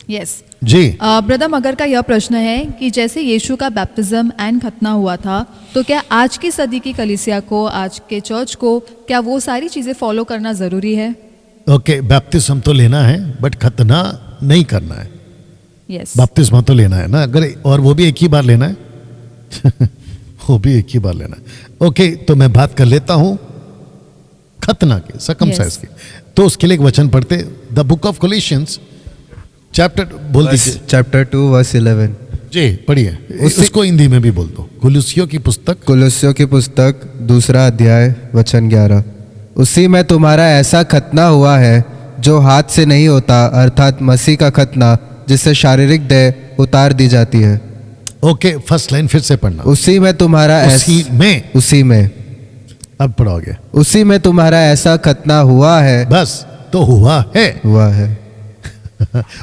Yes जी। Brother मगर का यह प्रश्न है कि जैसे यीशु का बैप्टिज्म एंड खतना हुआ था, तो क्या आज की सदी की कलीसिया को, आज के चर्च को, क्या वो सारी चीज़ें फॉलो करना ज़रूरी है? ओके, बैप्टिज्म तो लेना है बट खतना नहीं करना है। यस बपतिस्मा तो लेना है ना, अगर, और वो भी एक ही बार लेना है वो भी एक ही बार लेना है। ओके, तो मैं बात कर लेता हूं खतना के, सर्कमसाइज Yes. के। तो उसके लिए एक वचन पढ़ते, द बुक ऑफ कोलिशियंस चैप्टर, बोल दीजिए चैप्टर 2 वर्स 11। जी, पढ़िए, उसको हिंदी में भी बोल दो। कुलुसियों की पुस्तक, कुलुस्सियों की पुस्तक 2 अध्याय वचन 11। उसी में तुम्हारा ऐसा खतना हुआ है जो हाथ से नहीं होता, अर्थात मसीह का खतना, जिससे शारीरिक देह उतार दी जाती है। ओके, फर्स्ट लाइन फिर से पढ़ना। उसी में तुम्हारा उसी में अब पढ़ोगे। उसी में तुम्हारा ऐसा खतना हुआ है, बस, तो हुआ है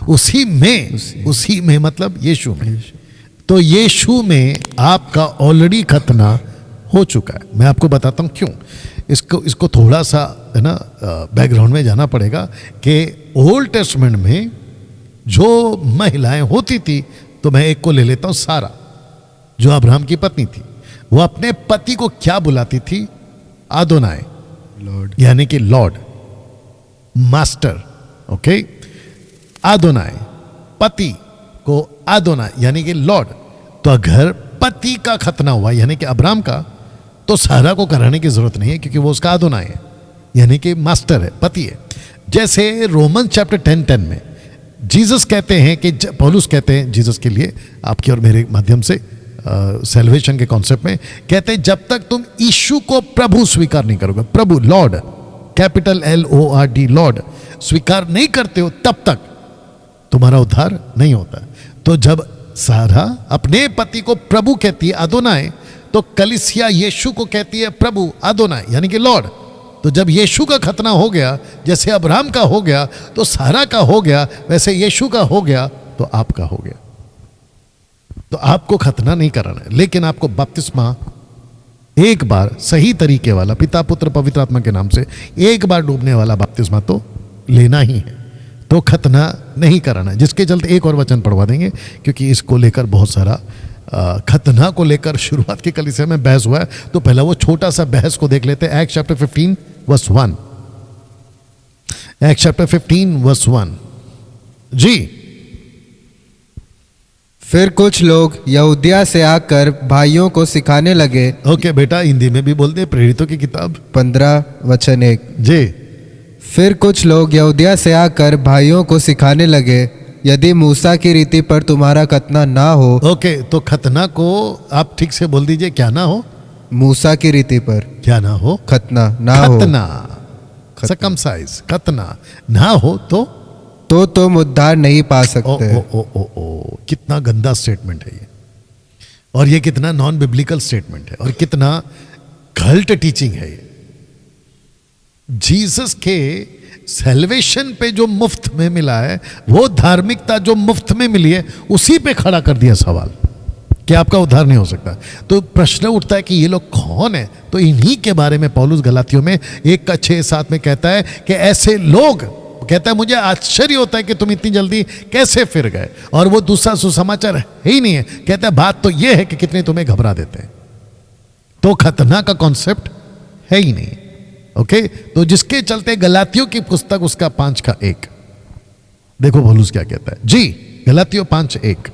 उसी में मतलब यीशु में। तो यीशु में आपका ऑलरेडी खतना हो चुका है। मैं आपको बताता हूं क्यों। इसको थोड़ा सा है ना बैकग्राउंड में जाना पड़ेगा कि ओल्ड टेस्टमेंट में जो महिलाएं होती थी, तो मैं एक को ले लेता हूं, सारा, जो अब्राहम की पत्नी थी, वो अपने पति को क्या बुलाती थी? आदोनाय, लॉर्ड, यानी कि लॉर्ड, मास्टर। ओके, आदोनाय, पति को आदोनाय यानी कि लॉर्ड। तो अगर पति का खतना हुआ यानी कि अब्राहम का, तो सारा को कराने की जरूरत नहीं है, क्योंकि वो उसका आदोनाय है, यानी कि मास्टर है, पति है। जैसे रोमन चैप्टर 10:10 में जीसस कहते हैं कि पौलुस कहते हैं जीसस के लिए, आपके और मेरे माध्यम से सैल्वेशन के कॉन्सेप्ट में कहते हैं, जब तक तुम यीशु को प्रभु स्वीकार नहीं करोगे, प्रभु, लॉर्ड, कैपिटल LORD, लॉर्ड, स्वीकार नहीं करते हो, तब तक तुम्हारा उद्धार नहीं होता। तो जब सारा अपने पति को प्रभु कहती है, आदोनाय, तो कलीसिया यीशु को कहती है प्रभु, आदोनाय, यानी कि लॉर्ड। तो जब यीशु का खतना हो गया, जैसे अब्राहम का हो गया, तो सारा का हो गया, वैसे यीशु का हो गया, तो आपका हो गया। तो आपको खतना नहीं कराना है, लेकिन आपको बपतिस्मा एक बार सही तरीके वाला, पिता पुत्र पवित्र आत्मा के नाम से एक बार डूबने वाला बपतिस्मा तो लेना ही है। तो खतना नहीं कराना है। जिसके चलते एक और वचन पढ़वा देंगे, क्योंकि इसको लेकर बहुत सारा खतना को लेकर शुरुआत की कलीसिया में बहस हुआ है। तो पहला वो छोटा सा बहस को देख लेते हैं। Act chapter 15 verse 1। Act chapter 15 verse 1 जी। फिर कुछ लोग यहूदिया से आकर भाइयों को सिखाने लगे। ओके बेटा, हिंदी में भी बोल दे, प्रेरितों की किताब 15 वचन 1 जी। फिर कुछ लोग यहूदिया से आकर भाइयों को सिखाने लगे, यदि मूसा की रीति पर तुम्हारा खतना ना हो। ओके, तो खतना को आप ठीक से बोल दीजिए, क्या ना हो? मूसा की रीति पर क्या ना हो? खतना ना हो। खतना, सर्कमसाइज, खतना ना हो तो तुम उद्धार नहीं पा सकते। ओ, कितना गंदा स्टेटमेंट है ये, और ये कितना नॉन बिब्लिकल स्टेटमेंट है, और कितना कल्ट टीचिंग है ये। जीसस के सैल्वेशन पे जो मुफ्त में मिला है, वो धार्मिकता जो मुफ्त में मिली है, उसी पे खड़ा कर दिया सवाल कि आपका उद्धार नहीं हो सकता। तो प्रश्न उठता है कि ये लोग कौन है? तो इन्हीं के बारे में पौलुस गलातियों में 1:6-7 में कहता है कि ऐसे लोग, कहता है मुझे आश्चर्य होता है कि तुम इतनी जल्दी कैसे फिर गए। और वो दूसरा सुसमाचार है ही नहीं है, कहता है बात तो ये है कि कितने तुम्हें घबरा देते हैं। तो खतना का कॉन्सेप्ट है ही नहीं। ओके, तो जिसके चलते गलातियों की पुस्तक उसका 5:1 देखो पौलुस क्या कहता है जी। गलातियों 5:1,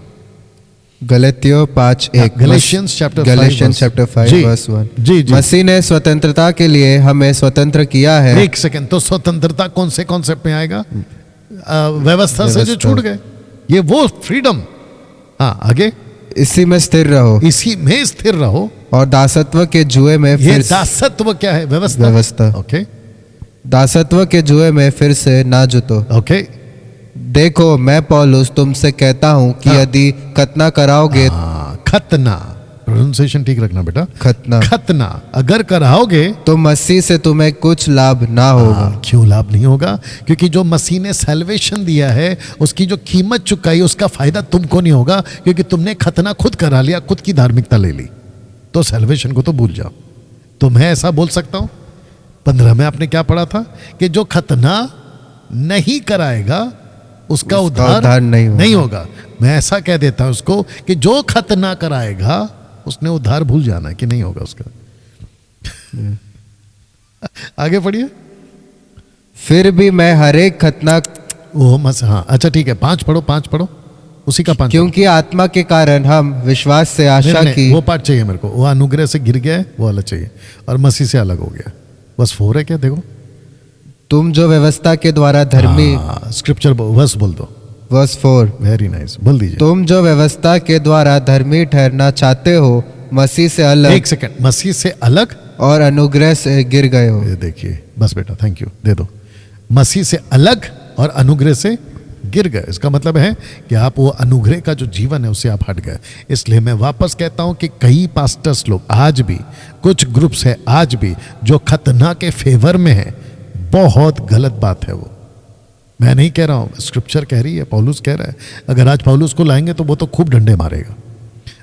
गलातियों 5:1, गैलेशियंस चैप्टर 5 वर्स 1। जी जी। मसीह ने स्वतंत्रता के लिए हमें स्वतंत्र किया है। एक सेकंड, तो स्वतंत्रता कौन से कॉन्सेप्ट में आएगा? व्यवस्था से जो छूट गए, ये वो फ्रीडम। हाँ, आगे, इसी में स्थिर रहो, इसी में स्थिर रहो, और दासत्व के जुए में ये फिर दासत्व क्या है? व्यवस्था। ओके, दासत्व के जुए में फिर से ना जुतो। ओके, देखो मैं पौलुस तुमसे कहता हूं कि यदि खतना कराओगे, खतना, प्रोनाउंसिएशन ठीक रखना बेटा, खतना अगर कराओगे तो मसीह से तुम्हें कुछ लाभ ना होगा। क्यों लाभ नहीं होगा? क्योंकि जो मसीह ने सैल्वेशन दिया है, उसकी जो कीमत चुकाई, उसका फायदा तुमको नहीं होगा, क्योंकि तुमने खतना खुद करा लिया, खुद की धार्मिकता ले ली। तो सैल्वेशन को तो भूल जाओ। तो मैं ऐसा बोल सकता हूं, 15 में आपने क्या पढ़ा था कि जो खतना नहीं कराएगा उसका उसका उद्धार उद्धार नहीं होगा। मैं ऐसा कह देता हूं उसको कि जो खतना कराएगा उसने उद्धार भूल जाना है कि नहीं होगा उसका। आगे पढ़िए। फिर भी मैं हर एक खतना, वो मस हाँ अच्छा ठीक है, 5 पढ़ो, 5 पढ़ो, उसी का 5। क्योंकि आत्मा के कारण हम विश्वास से आशा की, वो पार्ट चाहिए मेरे को, वो अनुग्रह से गिर गया है वो अलग चाहिए, और मसीह से अलग हो गया। बस 4 है क्या? देखो तुम जो व्यवस्था के द्वारा धर्मी, स्क्रिप्चर वर्स बोल दो। वर्स 4, वेरी नाइस, बोल दीजिए। तुम जो व्यवस्था के द्वारा धर्मी ठहरना चाहते हो मसीह से अलग, एक सेकंड, मसीह से अलग और अनुग्रह से गिर गए हो। ये देखिए, बस बेटा थैंक यू, दे दो। मसीह से अलग और अनुग्रह से गिर गए, इसका मतलब है कि आप वो अनुग्रह का जो जीवन है उससे आप हट गए। इसलिए मैं वापस कहता हूं कि कई पास्टर्स लोग आज भी, कुछ ग्रुप्स है आज भी जो खतना के फेवर में है, बहुत गलत बात है वो। मैं नहीं कह रहा हूं, स्क्रिप्चर कह रही है, पौलुस कह रहा है। अगर आज पौलुस को लाएंगे तो वो तो खूब डंडे मारेगा।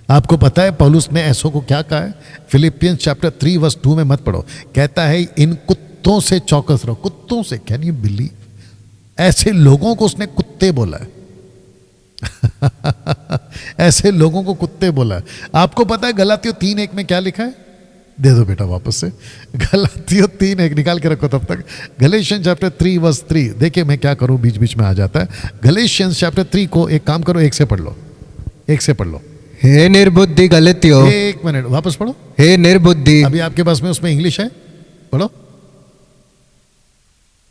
आपको पता है पौलुस ने ऐसों को क्या कहा है? फिलिपियंस चैप्टर 3 वर्स 2 में मत पढ़ो, कहता है इन कुत्तों से चौकस रहो। कुत्तों से, कैन यू बिलीव? ऐसे लोगों को उसने कुत्ते बोला है। ऐसे लोगों को कुत्ते बोला है। आपको पता है गलातियों 3:1 में क्या लिखा है? दे दो बेटा वापस से, गलातियों 3:1 निकाल के रखो तब तक। गलेशियंस चैप्टर 3 वर्स 3, देखिए मैं क्या करूं, बीच बीच में आ जाता है। गलेशियंस चैप्टर 3 को एक काम करो, 1 से पढ़ लो, 1 से पढ़ लो। हे निर्बुद्धि गलतियों, 1 मिनट वापस पढ़ो। हे निर्बुद्धि, अभी आपके पास में उसमें इंग्लिश है, पढ़ो,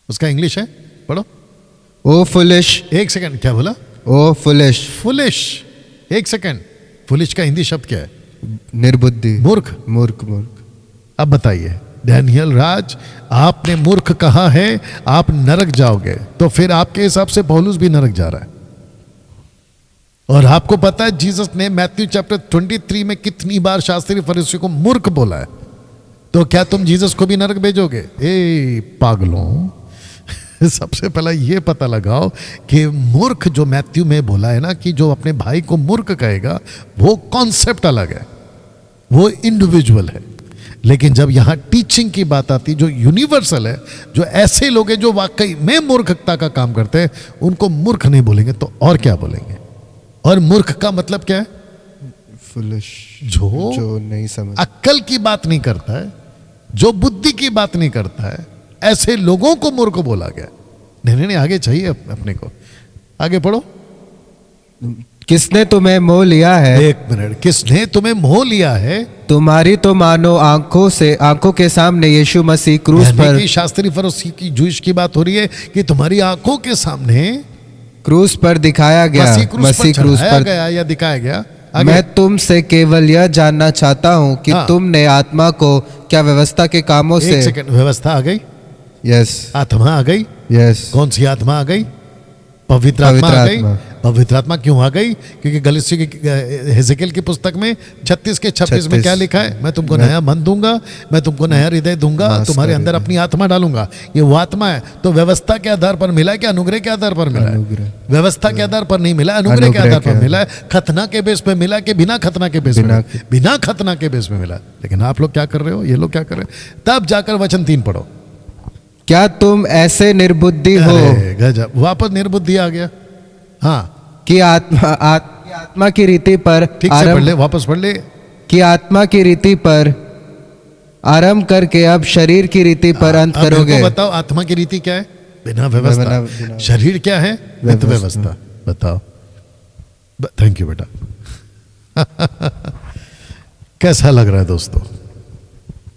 उसका इंग्लिश है, पढ़ो। ओ फुलिश, 1 सेकंड, क्या बोला? ओ फुलिश, फुलिश। 1 सेकंड, फुलिश का हिंदी शब्द क्या है? निर्बुद्धि, मूर्ख। मूर्ख, मूर्ख। अब बताइए डैनियल राज, आपने मूर्ख कहा है, आप नरक जाओगे, तो फिर आपके हिसाब से पौलुस भी नरक जा रहा है। और आपको पता है जीसस ने मैथ्यू चैप्टर 23 में कितनी बार शास्त्री फरीसियों को मूर्ख बोला है? तो क्या तुम जीसस को भी नरक भेजोगे? ए पागलों, सबसे पहला ये पता लगाओ कि मूर्ख जो मैथ्यू में बोला है ना, कि जो अपने भाई को मूर्ख कहेगा, वो कॉन्सेप्ट अलग है, वो इंडिविजुअल है। लेकिन जब यहां टीचिंग की बात आती, जो यूनिवर्सल है, जो ऐसे लोग हैं जो वाकई में मूर्खता का काम करते हैं, उनको मूर्ख नहीं बोलेंगे तो और क्या बोलेंगे? और मूर्ख का मतलब क्या है? फुलिश, जो नहीं समझ, अक्ल की बात नहीं करता है, जो बुद्धि की बात नहीं करता है, ऐसे लोगों को मूर्ख बोला गया। नहीं, आगे चाहिए अपने को, आगे पढ़ो। किसने तुम्हें मोह लिया है? 1 मिनट, किसने तुम्हें मोह लिया है? तुम्हारी तो मानो आंखों के सामने यीशु मसीह क्रूस पर, की शास्त्री फरीसी की जूश की बात हो रही है कि तुम्हारी आंखों के सामने क्रूस पर दिखाया गया, मसीह क्रूस पर गया या दिखाया गया। मैं तुमसे केवल यह जानना चाहता हूँ कि तुमने आत्मा को क्या व्यवस्था के कामों से, 1 सेकंड, व्यवस्था आ गई? यस। आत्मा आ गई? यस। कौन सी आत्मा आ गई? पवित्र आत्मा आ गई। पवित्र आत्मा क्यों आ गई? क्योंकि गलातियों की हेजेकिएल की पुस्तक में 36 के 26 में क्या लिखा है? मैं तुमको नया मन दूंगा, मैं तुमको नया हृदय दूंगा, तुम्हारे अंदर अपनी आत्मा डालूंगा। ये वो आत्मा है। तो व्यवस्था के आधार पर मिला है कि अनुग्रह के आधार पर मिला है? व्यवस्था के आधार पर नहीं मिला, अनुग्रह के आधार पर मिला है। खतना के बेस पे मिला कि बिना खतना के बेस पे? बिना खतना के बेस पे मिला। लेकिन आप लोग क्या कर रहे हो, ये लोग क्या कर रहे हैं? तब जाकर वचन 3 पढ़ो। क्या तुम ऐसे निर्बुद्धि हो? गजब, वापस निर्बुद्धि आ गया। हाँ, कि आत्मा की रीति पर, ठीक से पढ़ ले, वापस पढ़ ले। कि आत्मा की रीति पर आरंभ करके अब शरीर की रीति पर अंत करोगे। बताओ आत्मा की रीति क्या है? बिना व्यवस्था। शरीर क्या है? विद व्यवस्था। बताओ। थैंक यू बेटा। कैसा लग रहा है दोस्तों?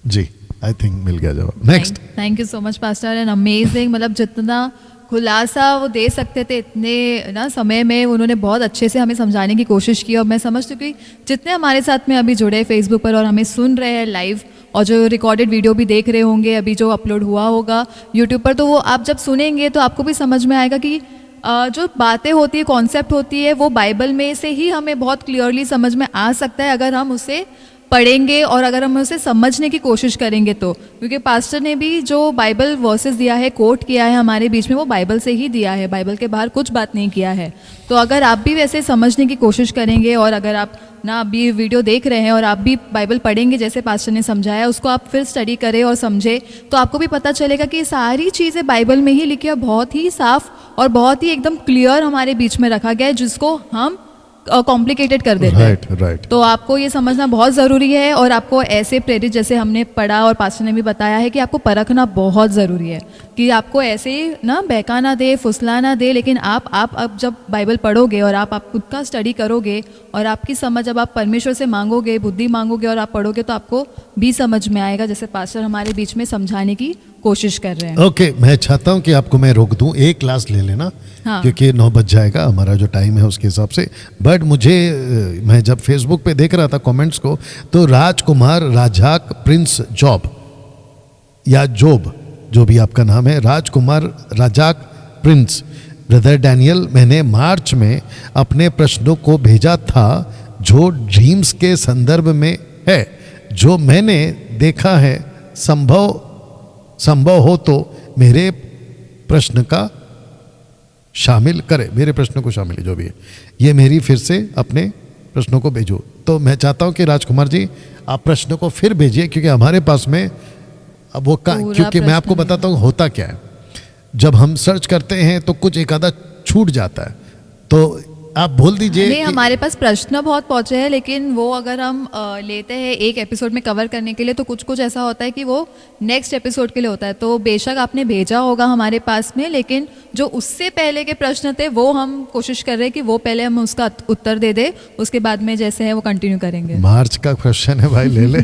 जी, आई थिंक मिल गया जवाब। Next. Thank you so much pastor, and amazing. मतलब जितना खुलासा वो दे सकते थे इतने ना समय में, उन्होंने बहुत अच्छे से हमें समझाने की कोशिश की। और मैं समझती हूँ कि जितने हमारे साथ में अभी जुड़े फेसबुक पर और हमें सुन रहे हैं लाइव, और जो रिकॉर्डेड वीडियो भी देख रहे होंगे अभी जो अपलोड हुआ होगा यूट्यूब पर, तो वो आप जब सुनेंगे तो आपको भी समझ में आएगा कि जो बातें होती है, कॉन्सेप्ट होती है, वो बाइबल में से ही हमें बहुत क्लियरली समझ में आ सकता है अगर हम उसे पढ़ेंगे और अगर हम उसे समझने की कोशिश करेंगे तो। क्योंकि पास्टर ने भी जो बाइबल वर्सेस दिया है, कोट किया है हमारे बीच में, वो बाइबल से ही दिया है, बाइबल के बाहर कुछ बात नहीं किया है। तो अगर आप भी वैसे समझने की कोशिश करेंगे और अगर आप ना अभी वीडियो देख रहे हैं और आप भी बाइबल पढ़ेंगे जैसे पास्टर ने समझाया, उसको आप फिर स्टडी करें और समझे, तो आपको भी पता चलेगा कि ये सारी चीज़ें बाइबल में ही लिखी है, बहुत ही साफ और बहुत ही एकदम क्लियर हमारे बीच में रखा गया है, जिसको हम कॉम्प्लिकेटेड कर देते हैं। राइट। तो आपको ये समझना बहुत ज़रूरी है और आपको ऐसे प्रेरित जैसे हमने पढ़ा और पास्टर ने भी बताया है कि आपको परखना बहुत ज़रूरी है, कि आपको ऐसे ना बहका ना दे, फुसला ना दे, लेकिन आप जब बाइबल पढ़ोगे और आप खुद का स्टडी करोगे और आपकी समझ जब आप परमेश्वर से मांगोगे, बुद्धि मांगोगे और आप पढ़ोगे, तो आपको भी समझ में आएगा, जैसे पास्टर हमारे बीच में समझाने की कोशिश कर रहे हैं। ओके, मैं चाहता हूं कि आपको मैं रोक दूं, एक क्लास ले लेना, हाँ। क्योंकि 9 बज जाएगा हमारा जो टाइम है उसके हिसाब से। बट मैं जब फेसबुक पे देख रहा था कमेंट्स को, तो राजकुमार राजाक प्रिंस जॉब या जोब, जो भी आपका नाम है, राजकुमार राजाक प्रिंस, ब्रदर डैनियल, मैंने मार्च में अपने प्रश्नों को भेजा था जो ड्रीम्स के संदर्भ में है, जो मैंने देखा है, संभव हो तो मेरे प्रश्न का शामिल करें, मेरे प्रश्न को शामिल, जो भी है ये मेरी फिर से अपने प्रश्नों को भेजो। तो मैं चाहता हूं कि राजकुमार जी आप प्रश्नों को फिर भेजिए, क्योंकि हमारे पास में अब वो क्योंकि मैं आपको बताता हूं होता क्या है, जब हम सर्च करते हैं तो कुछ एक आधा छूट जाता है, तो आप बोल दीजिए। नहीं, हमारे पास प्रश्न बहुत पहुंचे हैं, लेकिन वो अगर हम लेते हैं एक एपिसोड में कवर करने के लिए, तो कुछ कुछ ऐसा होता है कि वो नेक्स्ट एपिसोड के लिए होता है। तो बेशक आपने भेजा होगा हमारे पास में, लेकिन जो उससे पहले के प्रश्न थे वो हम कोशिश कर रहे हैं कि वो पहले हम उसका उत्तर दे दे, उसके बाद में जैसे है वो कंटिन्यू करेंगे। मार्च का क्वेश्चन है भाई, ले ले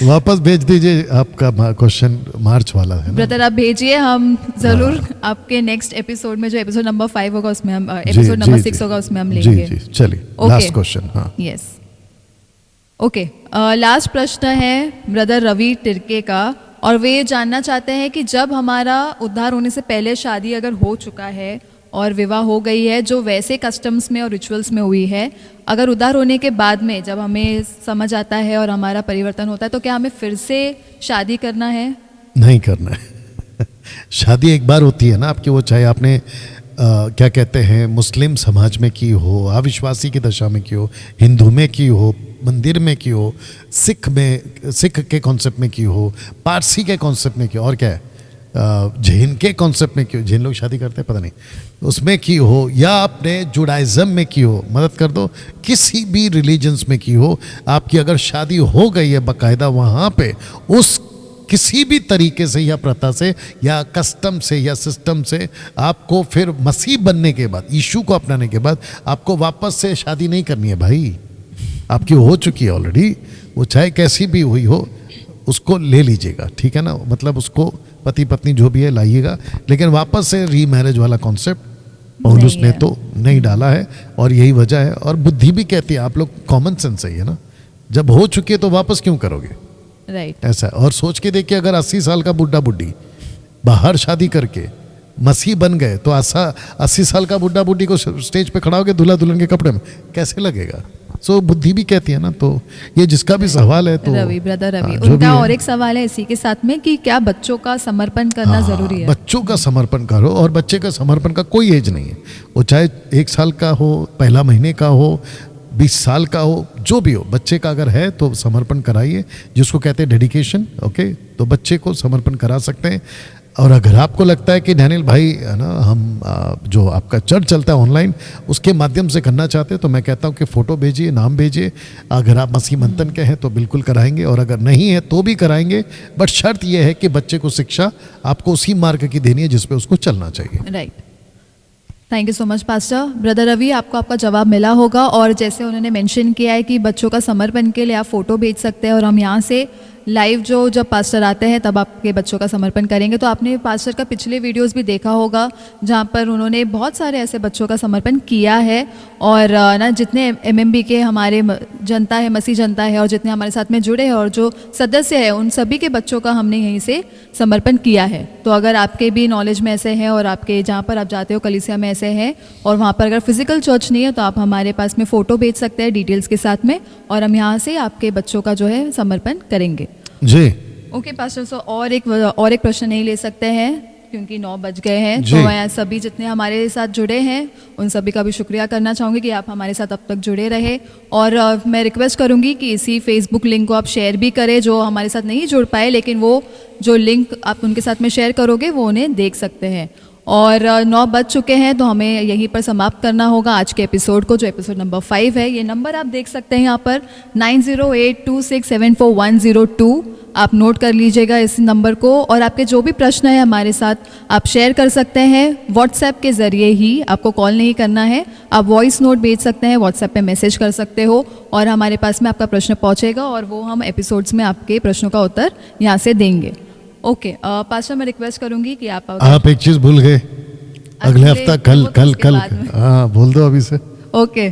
वापस भेज दीजिए, आपका क्वेश्चन मार्च वाला है ना? ब्रदर आप भेजिए, हम जरूर आपके नेक्स्ट एपिसोड में, जो एपिसोड नंबर 5 होगा उसमें हम, एपिसोड नंबर 6 होगा उसमें हम लेंगे। जी चलिए, लास्ट क्वेश्चन। हाँ, यस, ओके। लास्ट प्रश्न है ब्रदर रवि तिर्के का, और वे ये जानना चाहते हैं कि जब हमारा उद्धार होने से पहले शादी अगर हो चुका है और विवाह हो गई है, जो वैसे कस्टम्स में और रिचुअल्स में हुई है, अगर उद्धार होने के बाद में जब हमें समझ आता है और हमारा परिवर्तन होता है, तो क्या हमें फिर से शादी करना है? नहीं करना है शादी एक बार होती है ना आपकी, वो चाहे आपने क्या कहते हैं मुस्लिम समाज में की हो, अविश्वासी की दशा में की हो, हिंदू में की हो, मंदिर में की हो, सिख के कॉन्सेप्ट में की हो, पारसी के कॉन्सेप्ट में की हो, और क्या है जैन के कॉन्सेप्ट में की हो, जैन लोग शादी करते हैं पता नहीं, उसमें की हो, या आपने जुडाइज़म में की हो, मदद कर दो, किसी भी रिलीजन्स में की हो, आपकी अगर शादी हो गई है बाकायदा, वहाँ पे उस किसी भी तरीके से या प्रथा से या कस्टम से या सिस्टम से आपको फिर मसीह बनने के बाद, यीशु को अपनाने के बाद आपको वापस से शादी नहीं करनी है भाई, आपकी हो चुकी है ऑलरेडी, वो चाहे कैसी भी हुई हो उसको ले लीजिएगा, ठीक है ना, मतलब उसको पति पत्नी जो भी है लाइएगा, लेकिन वापस से रीमैरिज वाला कॉन्सेप्ट पौलुस ने तो नहीं डाला है, और यही वजह है। और बुद्धि भी कहती है, आप लोग कॉमन सेंस है ना, जब हो चुकी है तो वापस क्यों करोगे, राइट ऐसा है। और सोच के देखिए, अगर 80 साल का बुढ़ा बुढ़ी बाहर शादी करके मसीह बन गए, तो 80 साल का बुढ़ा बुढ़ी को स्टेज पे खड़ा होकर दूल्हा दुल्हन के कपड़े में कैसे लगेगा? सो बुद्धि भी कहती है ना, तो ये जिसका भी सवाल है, तो रवि, ब्रदर रवि, जो भी उनका है, और एक सवाल है इसी के साथ में कि क्या बच्चों का समर्पण करना जरूरी है? बच्चों का समर्पण करो, और बच्चे का समर्पण का कोई एज नहीं है, वो चाहे 1 साल का हो, पहला महीने का हो, 20 साल का हो, जो भी हो, बच्चे का अगर है तो समर्पण कराइए, जिसको कहते हैं डेडिकेशन। ओके, तो बच्चे को समर्पण करा सकते हैं। और अगर आपको लगता है कि डैनियल भाई है ना, हम जो आपका चर्च चलता है ऑनलाइन, उसके माध्यम से करना चाहते हैं, तो मैं कहता हूं कि फ़ोटो भेजिए, नाम भेजिए। अगर आप मसीह मंथन के हैं तो बिल्कुल कराएंगे, और अगर नहीं है तो भी कराएंगे, बट शर्त यह है कि बच्चे को शिक्षा आपको उसी मार्ग की देनी है जिस पे उसको चलना चाहिए। Right, thank you so much pastor. Brother Ravi, आपको आपका जवाब मिला होगा, और जैसे उन्होंने मेंशन किया है कि बच्चों का समर्पण के लिए आप फ़ोटो भेज सकते हैं, और हम यहाँ से लाइव जब पास्टर आते हैं तब आपके बच्चों का समर्पण करेंगे। तो आपने पास्टर का पिछले वीडियोस भी देखा होगा, जहाँ पर उन्होंने बहुत सारे ऐसे बच्चों का समर्पण किया है, और ना जितने एमएमबी के हमारे जनता है, मसीह जनता है, और जितने हमारे साथ में जुड़े हैं और जो सदस्य हैं, उन सभी के बच्चों का हमने यहीं से समर्पण किया है। तो अगर आपके भी नॉलेज में ऐसे हैं, और आपके जहाँ पर आप जाते हो कलीसिया में ऐसे हैं, और वहाँ पर अगर फिजिकल चर्च नहीं है, तो आप हमारे पास में फ़ोटो भेज सकते हैं डिटेल्स के साथ में, और हम यहाँ से आपके बच्चों का जो है समर्पण करेंगे। जी ओके पास्टर, सो और एक प्रश्न नहीं ले सकते हैं? क्योंकि 9 बज गए हैं। जी। तो मैं सभी जितने हमारे साथ जुड़े हैं उन सभी का भी शुक्रिया करना चाहूँगी कि आप हमारे साथ अब तक जुड़े रहे। और मैं रिक्वेस्ट करूँगी कि इसी फेसबुक लिंक को आप शेयर भी करें, जो हमारे साथ नहीं जुड़ पाए, लेकिन वो जो लिंक आप उनके साथ में शेयर करोगे वो उन्हें देख सकते हैं। और 9 बज चुके हैं तो हमें यहीं पर समाप्त करना होगा आज के एपिसोड को, जो एपिसोड नंबर 5 है। ये नंबर आप देख सकते हैं यहाँ पर 9082674102। आप नोट कर लीजिएगा इस नंबर को, और आपके जो भी प्रश्न है हमारे साथ आप शेयर कर सकते हैं व्हाट्सएप के ज़रिए ही। आपको कॉल नहीं करना है, आप वॉइस नोट भेज सकते हैं, व्हाट्सएप पे मैसेज कर सकते हो और हमारे पास में आपका प्रश्न पहुँचेगा और वो हम एपिसोड्स में आपके प्रश्नों का उत्तर यहाँ से देंगे। ओके पास्टर, मैं रिक्वेस्ट करूँगी कि आप एक चीज भूल गए, अगले हफ्ता कल वो तो कल उसके कल बाद में। हाँ बोल दो अभी से। ओके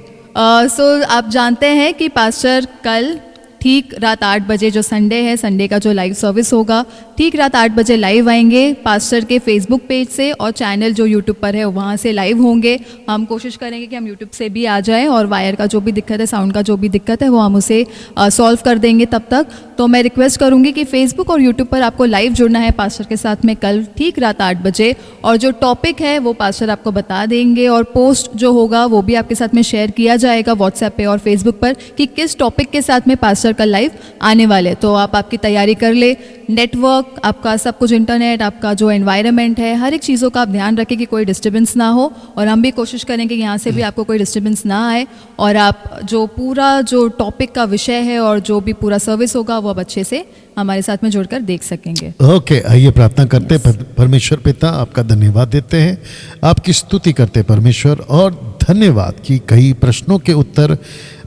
सो आप जानते हैं कि पास्टर कल ठीक रात 8 बजे, जो संडे है, संडे का जो लाइव सर्विस होगा, ठीक रात 8 बजे लाइव आएंगे पास्टर के फेसबुक पेज से, और चैनल जो यूट्यूब पर है वहाँ से लाइव होंगे। हम कोशिश करेंगे कि हम यूट्यूब से भी आ जाएं और वायर का जो भी दिक्कत है, साउंड का जो भी दिक्कत है, वो हम उसे सॉल्व कर देंगे तब तक। तो मैं रिक्वेस्ट करूँगी कि फेसबुक और यूट्यूब पर आपको लाइव जुड़ना है पास्टर के साथ में कल ठीक रात 8 बजे, और जो टॉपिक है वो पास्टर आपको बता देंगे, और पोस्ट जो होगा वो भी आपके साथ में शेयर किया जाएगा व्हाट्सएप पे और फेसबुक पर कि किस टॉपिक के साथ में पास्टर कल लाइव आने वाले। तो आप आपकी तैयारी कर ले, नेटवर्क आपका सब कुछ, इंटरनेट आपका, जो एनवायरनमेंट है, हर एक चीज़ों का आप ध्यान रखें कि कोई डिस्टर्बेंस ना हो, और हम भी कोशिश करेंगे कि यहाँ से भी आपको कोई डिस्टर्बेंस ना आए, और आप जो पूरा जो टॉपिक का विषय है और जो भी पूरा सर्विस होगा वो आप अच्छे से हमारे साथ में जुड़कर देख सकेंगे। ओके, आइए प्रार्थना करते हैं। परमेश्वर पिता, आपका धन्यवाद देते हैं, आपकी स्तुति करते हैं परमेश्वर, और धन्यवाद कि कई प्रश्नों के उत्तर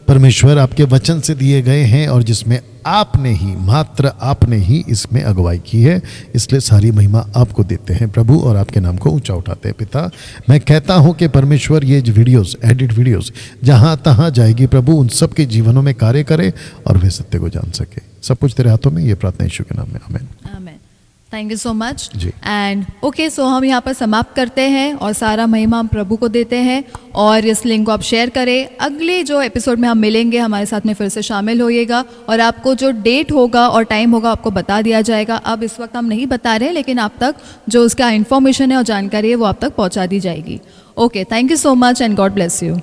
परमेश्वर आपके वचन से दिए गए हैं, और जिसमें आपने ही, मात्र आपने ही इसमें अगुवाई की है, इसलिए सारी महिमा आपको देते हैं प्रभु, और आपके नाम को ऊंचा उठाते हैं पिता। मैं कहता हूं कि परमेश्वर ये वीडियोस, एडिट वीडियोस जहां तहां जाएगी प्रभु, उन सब के जीवनों में कार्य करे और वे सत्य को जान सके। सब कुछ तेरे हाथों में, ये प्रार्थना यीशु के नाम में, आमीन। आमीन। Thank you so much. जी। एंड ओके, सो हम यहाँ पर समाप्त करते हैं और सारा महिमा हम प्रभु को देते हैं, और इस लिंक को आप शेयर करें। अगले जो एपिसोड में हम मिलेंगे, हमारे साथ में फिर से शामिल होइएगा, और आपको जो डेट होगा और टाइम होगा आपको बता दिया जाएगा। अब इस वक्त हम नहीं बता रहे, लेकिन आप तक जो उसका इन्फॉर्मेशन है और जानकारी है वो आप तक पहुँचा दी जाएगी। Okay, thank you so much and God bless you.